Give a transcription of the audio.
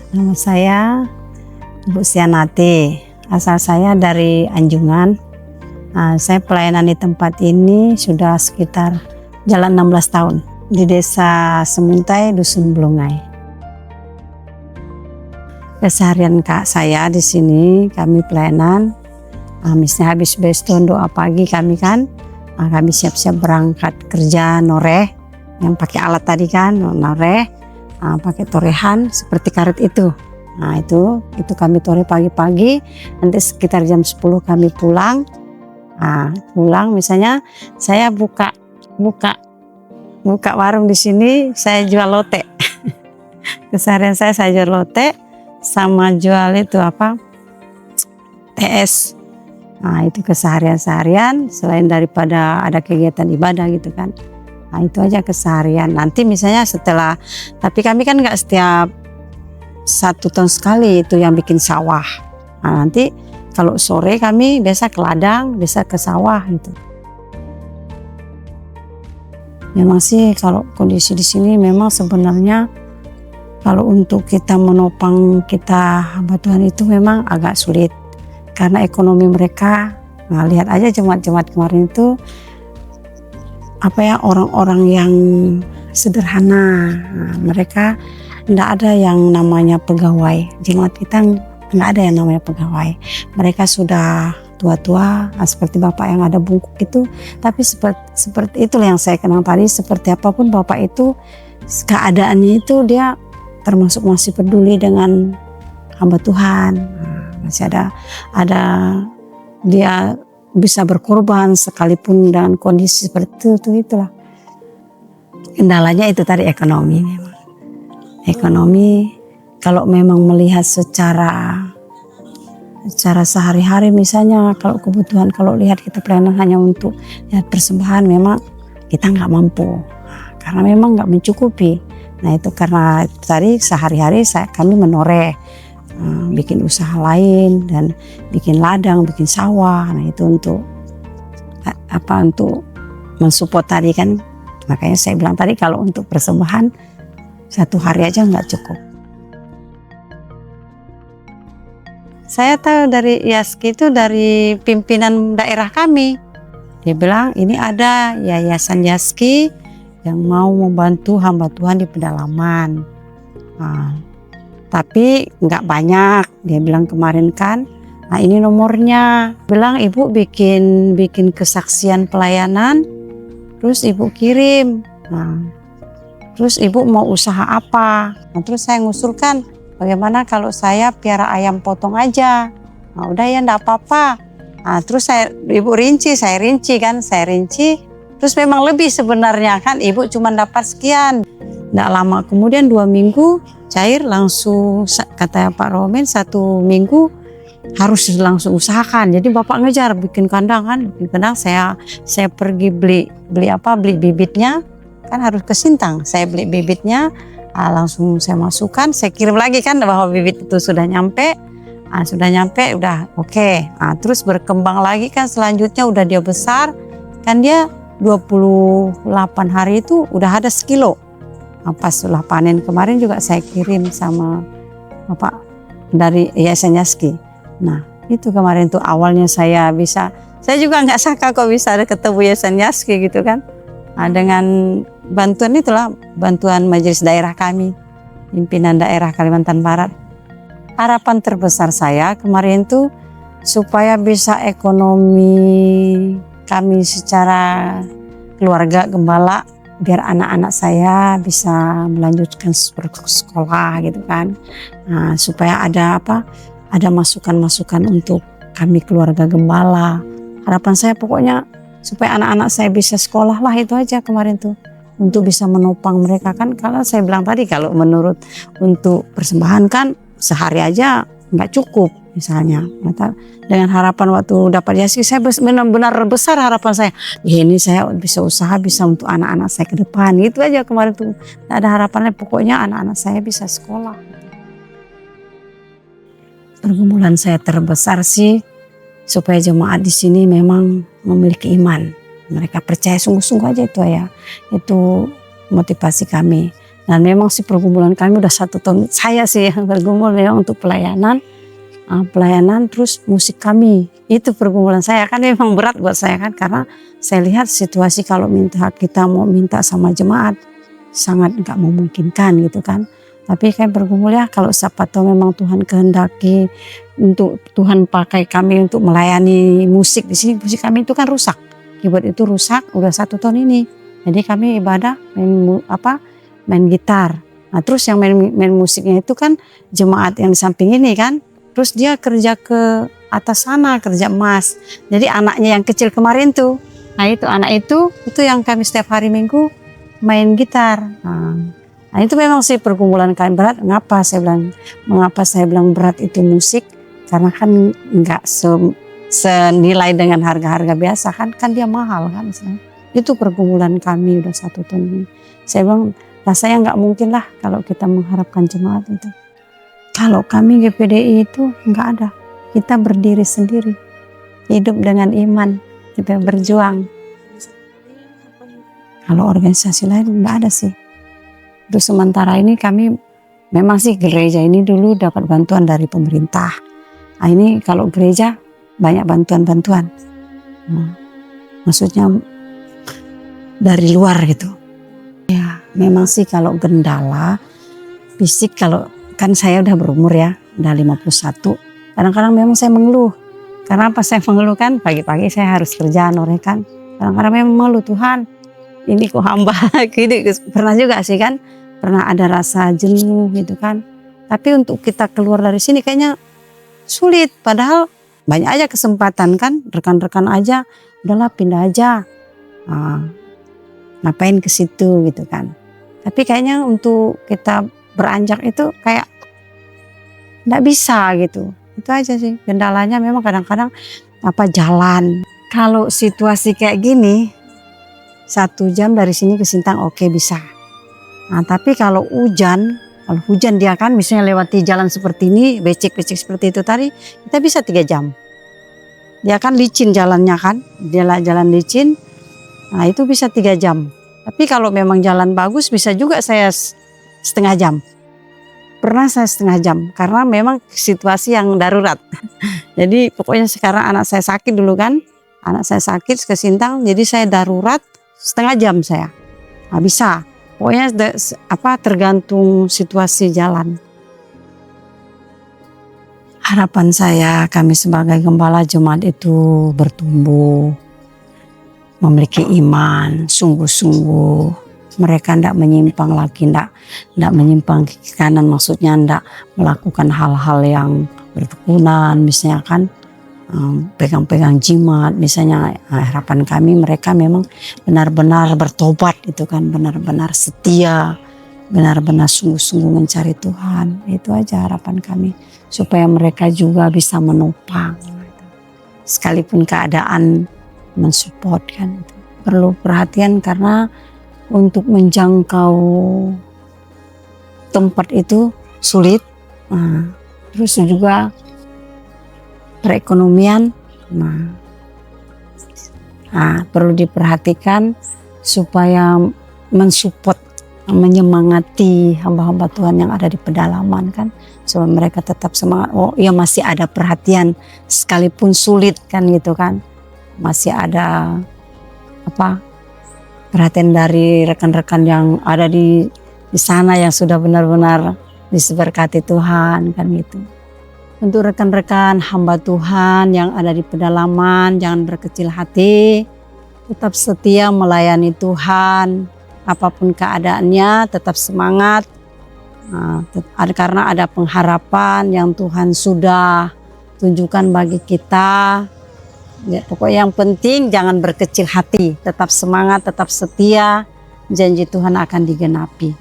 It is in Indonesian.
Nama saya Ibu Sianati, asal saya dari Anjungan. Saya pelayanan di tempat ini sudah sekitar jalan 16 tahun di Desa Semuntai, Dusun Blungai. Keseharian Kak saya di sini, kami pelayanan. Misalnya habis beston doa pagi kami kan, kami siap-siap berangkat kerja noreh, yang pakai alat tadi kan, noreh. Pakai torehan seperti karet itu. Itu kami tore pagi-pagi, nanti sekitar jam 10 kami pulang. Pulang misalnya saya buka warung di sini, saya jual lotek. Keseharian saya jual lotek sama jual itu TS. Itu keseharian selain daripada ada kegiatan ibadah gitu kan. Itu aja keseharian. Nanti misalnya tapi kami kan nggak setiap 1 tahun sekali itu yang bikin sawah. Nanti kalau sore kami biasa ke ladang, biasa ke sawah gitu. Memang sih kalau kondisi di sini memang sebenarnya kalau untuk kita menopang hamba Tuhan itu memang agak sulit. Karena ekonomi mereka, lihat aja jemaat-jemaat kemarin itu orang-orang yang sederhana. Mereka tidak ada yang namanya pegawai. Jemaat kita tidak ada yang namanya pegawai. Mereka sudah tua-tua, seperti Bapak yang ada bungkuk itu. Tapi seperti itulah yang saya kenal tadi. Seperti apapun Bapak itu, keadaannya itu dia termasuk masih peduli dengan hamba Tuhan. Masih ada dia bisa berkorban sekalipun dengan kondisi seperti itu, itulah. Kendalanya itu tadi ekonomi memang. Ekonomi kalau memang melihat secara sehari-hari misalnya kalau kebutuhan, kalau lihat kita pelayanan hanya untuk lihat persembahan memang kita nggak mampu. Karena memang nggak mencukupi. Itu karena tadi sehari-hari kami menoreh. Bikin usaha lain dan bikin ladang, bikin sawah. Itu untuk mensupport tadi kan. Makanya saya bilang tadi kalau untuk persembahan 1 hari aja nggak cukup. Saya tahu dari Yaski itu dari pimpinan daerah kami. Dia bilang ini ada Yayasan Yaski yang mau membantu hamba Tuhan di pedalaman. Tapi nggak banyak, dia bilang kemarin kan. Ini nomornya. Bilang ibu bikin kesaksian pelayanan, terus ibu kirim. Terus ibu mau usaha apa? Terus saya ngusulkan, bagaimana kalau saya piara ayam potong aja? Udah ya nggak apa-apa. Terus ibu saya rinci. Terus memang lebih sebenarnya kan, ibu cuma dapat sekian. Nggak lama kemudian 2 minggu cair langsung, kata Pak Romen 1 minggu harus langsung usahakan. Jadi Bapak ngejar bikin kandang kan, saya pergi beli bibitnya kan, harus ke Sintang. Saya beli bibitnya, langsung saya masukkan, saya kirim lagi kan bahwa bibit itu sudah nyampe. Udah oke. Terus berkembang lagi kan, selanjutnya udah dia besar kan, dia 28 hari itu udah ada sekilo. Pas setelah panen kemarin juga saya kirim sama Bapak dari Yayasan Yaski. Itu kemarin tuh awalnya saya juga nggak sangka kok bisa ada ketemu Yayasan Yaski gitu kan. Dengan bantuan majelis daerah kami, pimpinan daerah Kalimantan Barat. Harapan terbesar saya kemarin tuh supaya bisa ekonomi kami secara keluarga gembala, biar anak-anak saya bisa melanjutkan sekolah gitu kan. Supaya ada masukan-masukan untuk kami keluarga gembala. Harapan saya pokoknya supaya anak-anak saya bisa sekolah lah, itu aja kemarin tuh. Untuk bisa menopang mereka kan, kalau saya bilang tadi kalau menurut untuk persembahan kan sehari aja nggak cukup misalnya. Dengan harapan waktu dapat Yaski, saya benar-benar besar harapan saya. Ini saya bisa usaha, bisa untuk anak-anak saya ke depan. Itu aja kemarin tuh. Nggak ada harapannya, pokoknya anak-anak saya bisa sekolah. Pergumulan saya terbesar sih supaya jemaat di sini memang memiliki iman. Mereka percaya sungguh-sungguh aja itu ya. Itu motivasi kami. Dan memang sih pergumulan kami udah 1 tahun, saya sih yang bergumul ya untuk pelayanan. Pelayanan terus musik kami, itu pergumulan saya kan memang berat buat saya kan, karena saya lihat situasi kalau kita mau minta sama jemaat sangat nggak memungkinkan gitu kan. Tapi kan bergumul ya, kalau siapa tahu memang Tuhan kehendaki untuk Tuhan pakai kami untuk melayani musik di sini. Musik kami itu kan rusak, keyboard itu rusak udah 1 tahun ini. Jadi kami ibadah main gitar. Nah terus yang main musiknya itu kan jemaat yang di samping ini kan. Terus dia kerja ke atas sana, kerja emas. Jadi anaknya yang kecil kemarin tuh, nah itu anak itu yang kami setiap hari Minggu main gitar. Nah itu memang sih pergumulan kami berat. Mengapa saya bilang berat itu musik? Karena kan nggak senilai dengan harga-harga biasa kan dia mahal kan. Itu pergumulan kami udah 1 tahun ini. Saya bilang rasanya nggak mungkin lah kalau kita mengharapkan jemaat itu. Kalau kami GPDI itu nggak ada. Kita berdiri sendiri, hidup dengan iman, kita berjuang. Kalau organisasi lain nggak ada sih. Terus sementara ini kami memang sih gereja ini dulu dapat bantuan dari pemerintah. Nah ini kalau gereja banyak bantuan-bantuan. Maksudnya dari luar gitu. Ya memang sih kalau kendala fisik, kalau kan saya udah berumur ya, udah 51. Kadang-kadang memang saya mengeluh. Karena apa saya mengeluh kan, pagi-pagi saya harus kerja norekan. Kadang-kadang memang mengeluh, Tuhan ini kok hamba gini. Pernah juga sih kan, pernah ada rasa jenuh gitu kan. Tapi untuk kita keluar dari sini kayaknya sulit. Padahal banyak aja kesempatan kan, rekan-rekan aja, udahlah pindah aja. Ngapain ke situ gitu kan. Tapi kayaknya untuk kita beranjak itu kayak nggak bisa gitu. Itu aja sih kendalanya, memang kadang-kadang jalan. Kalau situasi kayak gini 1 jam dari sini ke Sintang oke, bisa. Nah tapi kalau hujan dia kan misalnya lewati jalan seperti ini, becek-becek seperti itu tadi, kita bisa 3 jam. Dia kan licin jalannya kan, jalan licin. Nah itu bisa 3 jam. Tapi kalau memang jalan bagus bisa juga saya setengah jam. Pernah saya setengah jam karena memang situasi yang darurat. Jadi pokoknya sekarang anak saya sakit dulu kan. Anak saya sakit ke Sintang, jadi saya darurat setengah jam saya. Nah, bisa. Pokoknya tergantung situasi jalan. Harapan saya kami sebagai gembala jemaat itu bertumbuh, memiliki iman sungguh-sungguh. Mereka tidak menyimpang lagi, tidak menyimpang ke kanan, maksudnya tidak melakukan hal-hal yang bertukunan, misalnya kan pegang-pegang jimat misalnya. Harapan kami mereka memang benar-benar bertobat itu kan, benar-benar setia, benar-benar sungguh-sungguh mencari Tuhan. Itu aja harapan kami, supaya mereka juga bisa menopang sekalipun keadaan mensupport kan. Perlu perhatian karena untuk menjangkau tempat itu sulit. Terus juga perekonomian, perlu diperhatikan supaya mensupport, menyemangati hamba-hamba Tuhan yang ada di pedalaman kan, supaya mereka tetap semangat. Oh iya, masih ada perhatian sekalipun sulit kan gitu kan, masih ada perhatian dari rekan-rekan yang ada di sana yang sudah benar-benar diberkati Tuhan kan gitu. Untuk rekan-rekan hamba Tuhan yang ada di pedalaman, jangan berkecil hati, tetap setia melayani Tuhan, apapun keadaannya tetap semangat. Karena ada pengharapan yang Tuhan sudah tunjukkan bagi kita. Ya, pokoknya yang penting jangan berkecil hati, tetap semangat, tetap setia, janji Tuhan akan digenapi.